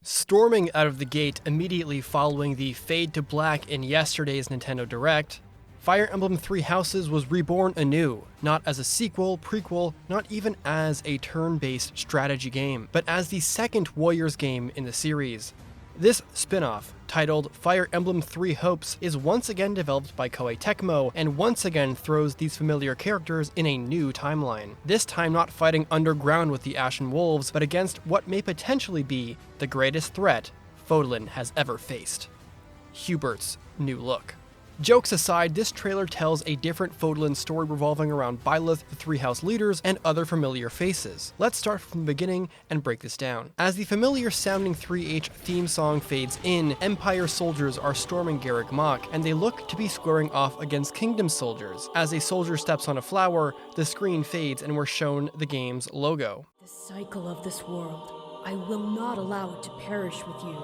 Storming out of the gate immediately following the fade to black in yesterday's Nintendo Direct, Fire Emblem Three Houses was reborn anew, not as a sequel, prequel, not even as a turn-based strategy game, but as the second Warriors game in the series. This spin-off, titled Fire Emblem Three Hopes, is once again developed by Koei Tecmo, and once again throws these familiar characters in a new timeline. This time not fighting underground with the Ashen Wolves, but against what may potentially be the greatest threat Fodlan has ever faced: Hubert's new look. Jokes aside, this trailer tells a different Fodlan story revolving around Byleth, the Three House leaders, and other familiar faces. Let's start from the beginning and break this down. As the familiar sounding 3H theme song fades in, Empire soldiers are storming Garreg Mach, and they look to be squaring off against Kingdom soldiers. As a soldier steps on a flower, the screen fades and we're shown the game's logo. The cycle of this world, I will not allow it to perish with you.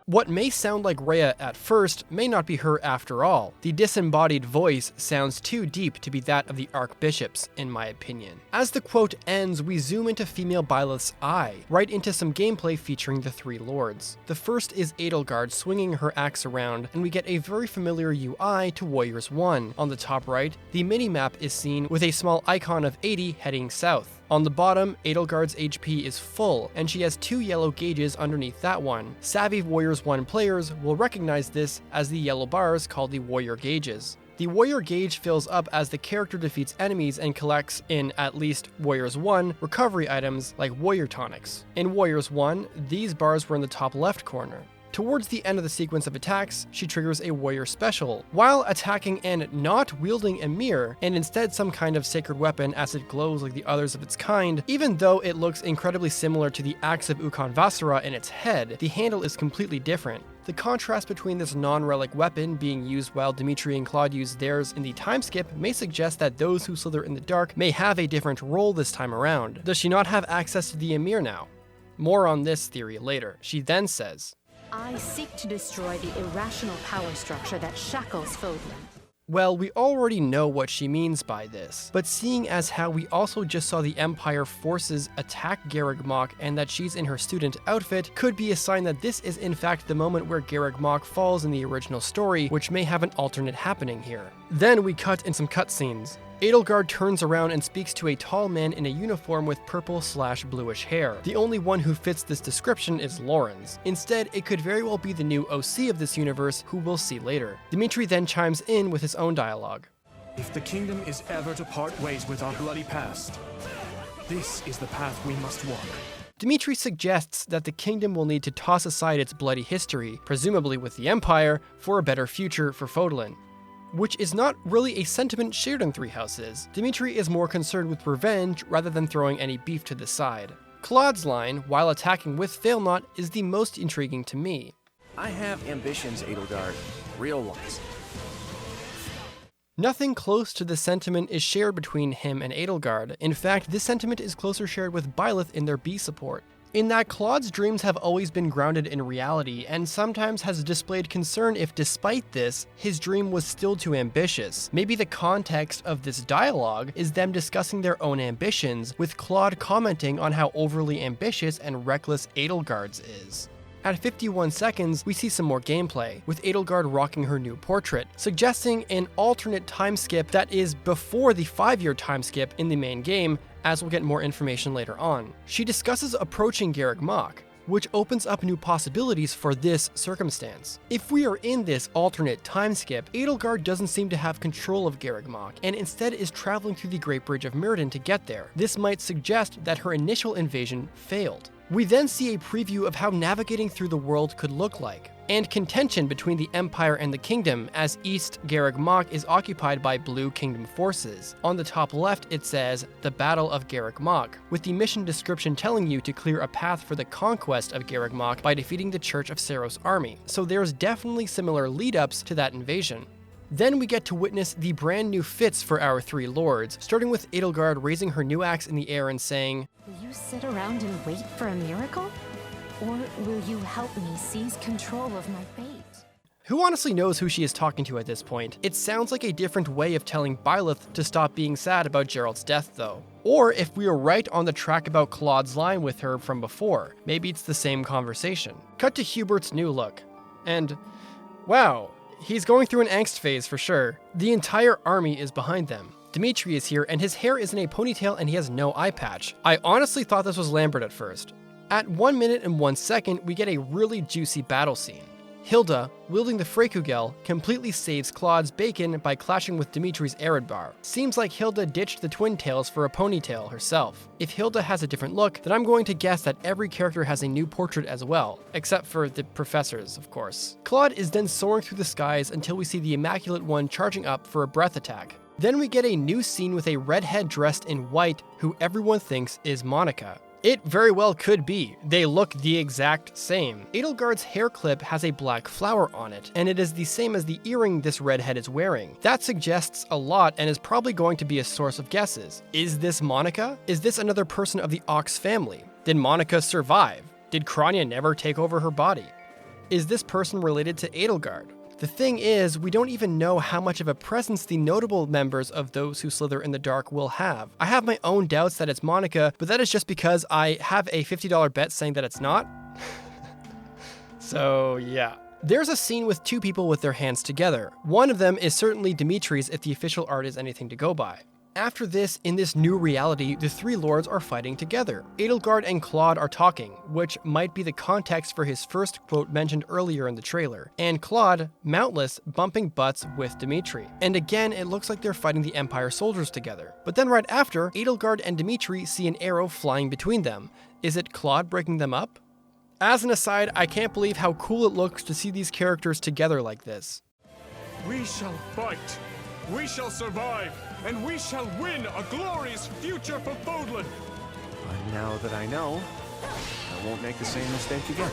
What may sound like Rhea at first may not be her after all. The disembodied voice sounds too deep to be that of the Archbishops, in my opinion. As the quote ends, we zoom into female Byleth's eye, right into some gameplay featuring the three lords. The first is Edelgard swinging her axe around, and we get a very familiar UI to Warriors 1. On the top right, the minimap is seen with a small icon of 80 heading south. On the bottom, Edelgard's HP is full, and she has two yellow gauges underneath that one. Savvy Warriors 1 players will recognize this as the yellow bars called the Warrior gauges. The Warrior gauge fills up as the character defeats enemies and collects, in at least Warriors 1, recovery items like Warrior tonics. In Warriors 1, these bars were in the top left corner. Towards the end of the sequence of attacks, she triggers a Warrior special, while attacking and not wielding a mirror, and instead some kind of sacred weapon as it glows like the others of its kind. Even though it looks incredibly similar to the axe of Ukon Vasera in its head, the handle is completely different. The contrast between this non-relic weapon being used while Dimitri and Claude use theirs in the time skip may suggest that those who slither in the dark may have a different role this time around. Does she not have access to the Emir now? More on this theory later. She then says, I seek to destroy the irrational power structure that shackles Fodlan. Well, we already know what she means by this, but seeing as how we also just saw the Empire forces attack Garreg Mach and that she's in her student outfit could be a sign that this is in fact the moment where Garreg Mach falls in the original story, which may have an alternate happening here. Then we cut in some cutscenes. Edelgard turns around and speaks to a tall man in a uniform with purple/bluish hair. The only one who fits this description is Lorenz. Instead, it could very well be the new OC of this universe, who we'll see later. Dimitri then chimes in with his own dialogue. If the kingdom is ever to part ways with our bloody past, this is the path we must walk. Dimitri suggests that the kingdom will need to toss aside its bloody history, presumably with the Empire, for a better future for Fodlan. Which is not really a sentiment shared in Three Houses. Dimitri is more concerned with revenge rather than throwing any beef to the side. Claude's line, while attacking with Failnaught, is the most intriguing to me. I have ambitions, Edelgard. Real ones. Nothing close to this sentiment is shared between him and Edelgard. In fact, this sentiment is closer shared with Byleth in their B support. In that Claude's dreams have always been grounded in reality, and sometimes has displayed concern if despite this, his dream was still too ambitious. Maybe the context of this dialogue is them discussing their own ambitions, with Claude commenting on how overly ambitious and reckless Edelgard's is. At 51 seconds, we see some more gameplay, with Edelgard rocking her new portrait, suggesting an alternate time skip that is before the 5-year time skip in the main game, as we'll get more information later on. She discusses approaching Garreg Mach, which opens up new possibilities for this circumstance. If we are in this alternate time skip, Edelgard doesn't seem to have control of Garreg Mach, and instead is traveling through the Great Bridge of Mirrodin to get there. This might suggest that her initial invasion failed. We then see a preview of how navigating through the world could look like, and contention between the Empire and the Kingdom, as East Garreg Mach is occupied by Blue Kingdom forces. On the top left it says, the Battle of Garreg Mach, with the mission description telling you to clear a path for the conquest of Garreg Mach by defeating the Church of Seros army, so there's definitely similar lead-ups to that invasion. Then we get to witness the brand new fits for our three lords, starting with Edelgard raising her new axe in the air and saying, Will you sit around and wait for a miracle? Or will you help me seize control of my fate? Who honestly knows who she is talking to at this point? It sounds like a different way of telling Byleth to stop being sad about JERALT's death though. Or if we were right on the track about Claude's line with her from before, maybe it's the same conversation. Cut to Hubert's new look. And wow, he's going through an angst phase for sure. The entire army is behind them. Dimitri is here and his hair is in a ponytail and he has no eye patch. I honestly thought this was Lambert at first. At 1 minute and 1 second, we get a really juicy battle scene. Hilda, wielding the Freykugel, completely saves Claude's bacon by clashing with Dimitri's Eredbar. Seems like Hilda ditched the twin tails for a ponytail herself. If Hilda has a different look, then I'm going to guess that every character has a new portrait as well, except for the professors, of course. Claude is then soaring through the skies until we see the Immaculate One charging up for a breath attack. Then we get a new scene with a redhead dressed in white who everyone thinks is Monica. It very well could be. They look the exact same. Edelgard's hair clip has a black flower on it, and it is the same as the earring this redhead is wearing. That suggests a lot and is probably going to be a source of guesses. Is this Monica? Is this another person of the Ox family? Did Monica survive? Did Krania never take over her body? Is this person related to Edelgard? The thing is, we don't even know how much of a presence the notable members of Those Who Slither in the Dark will have. I have my own doubts that it's Monica, but that is just because I have a $50 bet saying that it's not. So yeah. There's a scene with two people with their hands together. One of them is certainly Dimitri's if the official art is anything to go by. After this, in this new reality, the three lords are fighting together. Edelgard and Claude are talking, which might be the context for his first quote mentioned earlier in the trailer, and Claude, mountless, bumping butts with Dimitri. And again, it looks like they're fighting the Empire soldiers together. But then right after, Edelgard and Dimitri see an arrow flying between them. Is it Claude breaking them up? As an aside, I can't believe how cool it looks to see these characters together like this. We shall fight. We shall survive. And we shall win a glorious future for Fodlan. But now that I know, I won't make the same mistake again.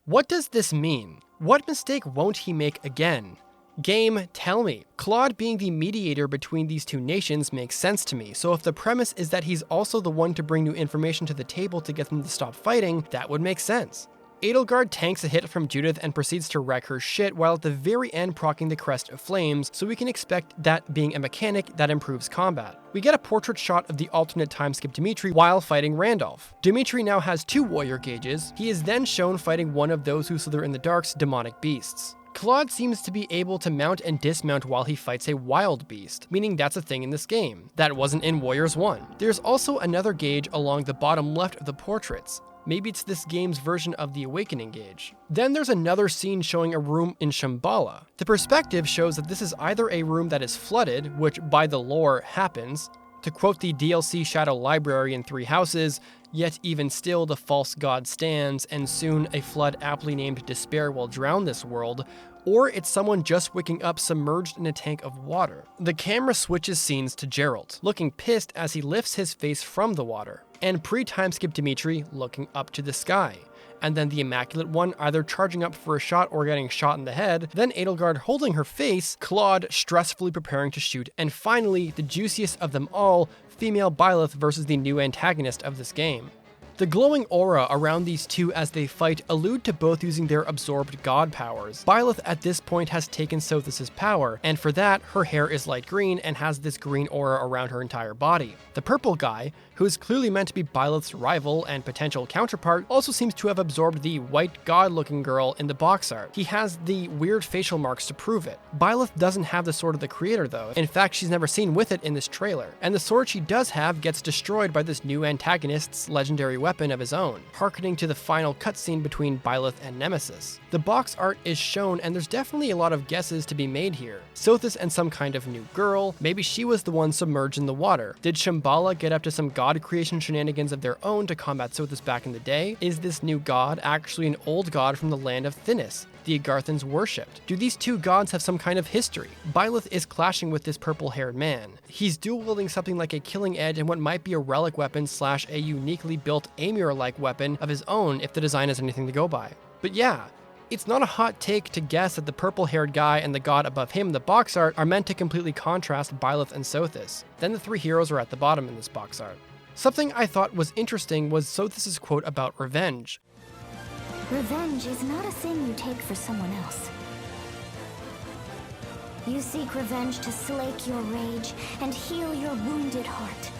What does this mean? What mistake won't he make again? Game, tell me. Claude being the mediator between these two nations makes sense to me, so if the premise is that he's also the one to bring new information to the table to get them to stop fighting, that would make sense. Edelgard tanks a hit from Judith and proceeds to wreck her shit while at the very end proccing the Crest of Flames, so we can expect that being a mechanic that improves combat. We get a portrait shot of the alternate timeskip Dimitri while fighting Randolph. Dimitri now has 2 warrior gauges. He is then shown fighting one of Those Who Slither in the Dark's demonic beasts. Claude seems to be able to mount and dismount while he fights a wild beast, meaning that's a thing in this game. That wasn't in Warriors 1. There's also another gauge along the bottom left of the portraits. Maybe it's this game's version of the Awakening gauge. Then there's another scene showing a room in Shambhala. The perspective shows that this is either a room that is flooded, which by the lore happens. To quote the DLC Shadow Library in Three Houses, yet even still the false god stands, and soon a flood aptly named Despair will drown this world, or it's someone just waking up submerged in a tank of water. The camera switches scenes to JERALT, looking pissed as he lifts his face from the water, and pre-timeskip Dimitri looking up to the sky, and then the Immaculate One either charging up for a shot or getting shot in the head, then Edelgard holding her face, Claude stressfully preparing to shoot, and finally, the juiciest of them all, female Byleth versus the new antagonist of this game. The glowing aura around these two as they fight allude to both using their absorbed god powers. Byleth at this point has taken Sothis' power, and for that, her hair is light green and has this green aura around her entire body. The purple guy, who is clearly meant to be Byleth's rival and potential counterpart, also seems to have absorbed the white god-looking girl in the box art. He has the weird facial marks to prove it. Byleth doesn't have the sword of the creator though. In fact, she's never seen with it in this trailer. And the sword she does have gets destroyed by this new antagonist's legendary weapon of his own, hearkening to the final cutscene between Byleth and Nemesis. The box art is shown and there's definitely a lot of guesses to be made here. Sothis and some kind of new girl, maybe she was the one submerged in the water. Did Shambhala get up to some god creation shenanigans of their own to combat Sothis back in the day? Is this new god actually an old god from the land of Thinis the Agarthans worshipped? Do these two gods have some kind of history? Byleth is clashing with this purple-haired man. He's dual-wielding something like a killing edge and what might be a relic weapon / a uniquely built Amur-like weapon of his own if the design is anything to go by. But yeah, it's not a hot take to guess that the purple-haired guy and the god above him in the box art are meant to completely contrast Byleth and Sothis. Then the three heroes are at the bottom in this box art. Something I thought was interesting was Sothis' quote about revenge. Revenge is not a thing you take for someone else. You seek revenge to slake your rage and heal your wounded heart.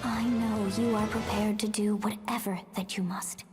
I know you are prepared to do whatever that you must.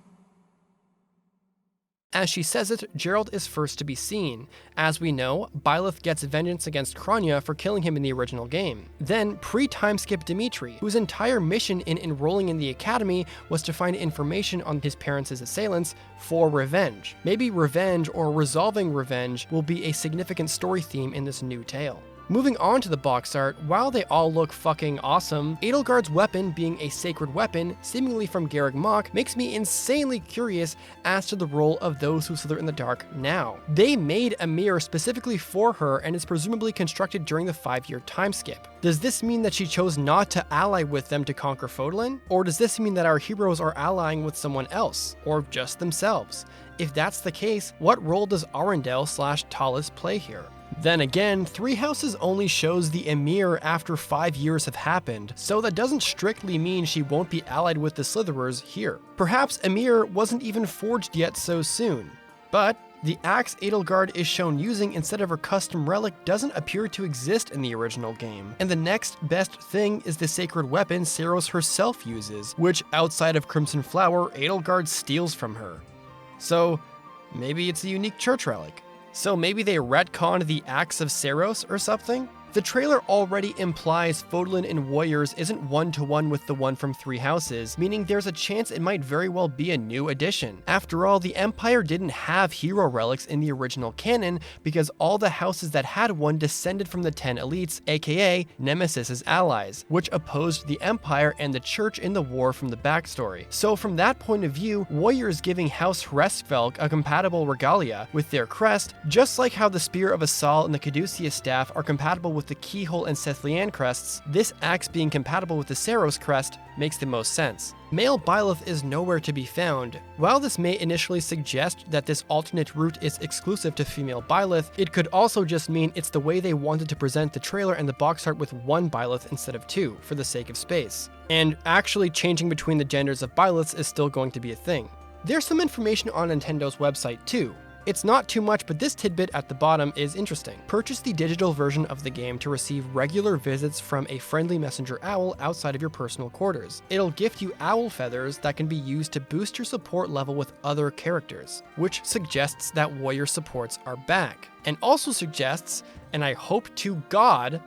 As she says it, JERALT is first to be seen. As we know, Byleth gets vengeance against Kronya for killing him in the original game. Then, pre-timeskip Dimitri, whose entire mission in enrolling in the academy was to find information on his parents' assailants for revenge. Maybe revenge or resolving revenge will be a significant story theme in this new tale. Moving on to the box art, while they all look fucking awesome, Edelgard's weapon being a sacred weapon, seemingly from Garreg Mach, makes me insanely curious as to the role of those who slither in the dark now. They made a mirror specifically for her and is presumably constructed during the 5-year time skip. Does this mean that she chose not to ally with them to conquer Fodlan? Or does this mean that our heroes are allying with someone else, or just themselves? If that's the case, what role does Arundel/Tallis play here? Then again, Three Houses only shows the Emir after 5 years have happened, so that doesn't strictly mean she won't be allied with the Slitherers here. Perhaps Emir wasn't even forged yet so soon. But the axe Edelgard is shown using instead of her custom relic doesn't appear to exist in the original game, and the next best thing is the sacred weapon Seiros herself uses, which outside of Crimson Flower, Edelgard steals from her. So maybe it's a unique church relic. So maybe they retconned the Axe of Seiros or something? The trailer already implies Fodlan in Warriors isn't one-to-one with the one from Three Houses, meaning there's a chance it might very well be a new addition. After all, the Empire didn't have hero relics in the original canon because all the houses that had one descended from the 10 elites, aka Nemesis's allies, which opposed the Empire and the Church in the war from the backstory. So from that point of view, Warriors giving House Hresvelg a compatible regalia with their crest, just like how the Spear of Asal and the Caduceus staff are compatible with the Keyhole and Sethlian crests, this axe being compatible with the Seiros crest makes the most sense. Male Byleth is nowhere to be found. While this may initially suggest that this alternate route is exclusive to female Byleth, it could also just mean it's the way they wanted to present the trailer and the box art with one Byleth instead of two, for the sake of space. And actually changing between the genders of Byleths is still going to be a thing. There's some information on Nintendo's website too. It's not too much, but this tidbit at the bottom is interesting. Purchase the digital version of the game to receive regular visits from a friendly messenger owl outside of your personal quarters. It'll gift you owl feathers that can be used to boost your support level with other characters, which suggests that warrior supports are back. And also suggests, and I hope to God,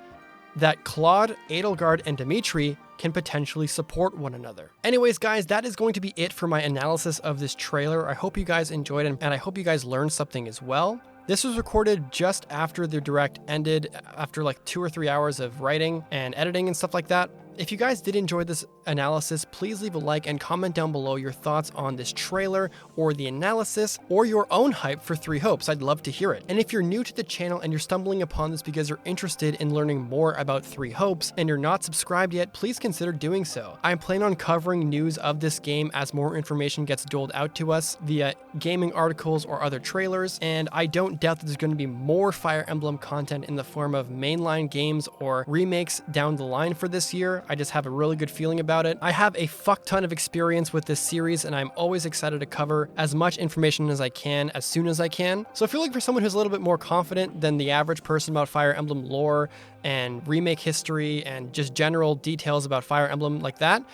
that Claude, Edelgard, and Dimitri can potentially support one another. Anyways, guys, that is going to be it for my analysis of this trailer. I hope you guys enjoyed it, and I hope you guys learned something as well. This was recorded just after the direct ended, after like 2 or 3 hours of writing and editing and stuff like that. If you guys did enjoy this analysis, please leave a like and comment down below your thoughts on this trailer or the analysis or your own hype for Three Hopes. I'd love to hear it. And if you're new to the channel and you're stumbling upon this because you're interested in learning more about Three Hopes and you're not subscribed yet, please consider doing so. I plan on covering news of this game as more information gets doled out to us via gaming articles or other trailers, and I don't doubt that there's going to be more Fire Emblem content in the form of mainline games or remakes down the line for this year. I just have a really good feeling about it. I have a fuck ton of experience with this series, and I'm always excited to cover as much information as I can as soon as I can. So if you're looking for someone who's a little bit more confident than the average person about Fire Emblem lore and remake history and just general details about Fire Emblem like that,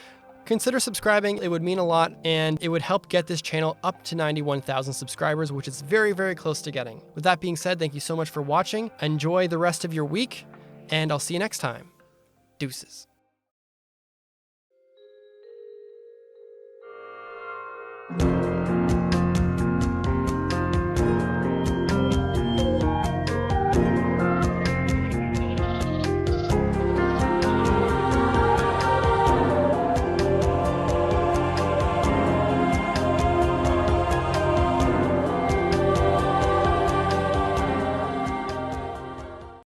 consider subscribing. It would mean a lot, and it would help get this channel up to 91,000 subscribers, which is very, very close to getting. With that being said, thank you so much for watching. Enjoy the rest of your week, and I'll see you next time. Deuces. Thank you.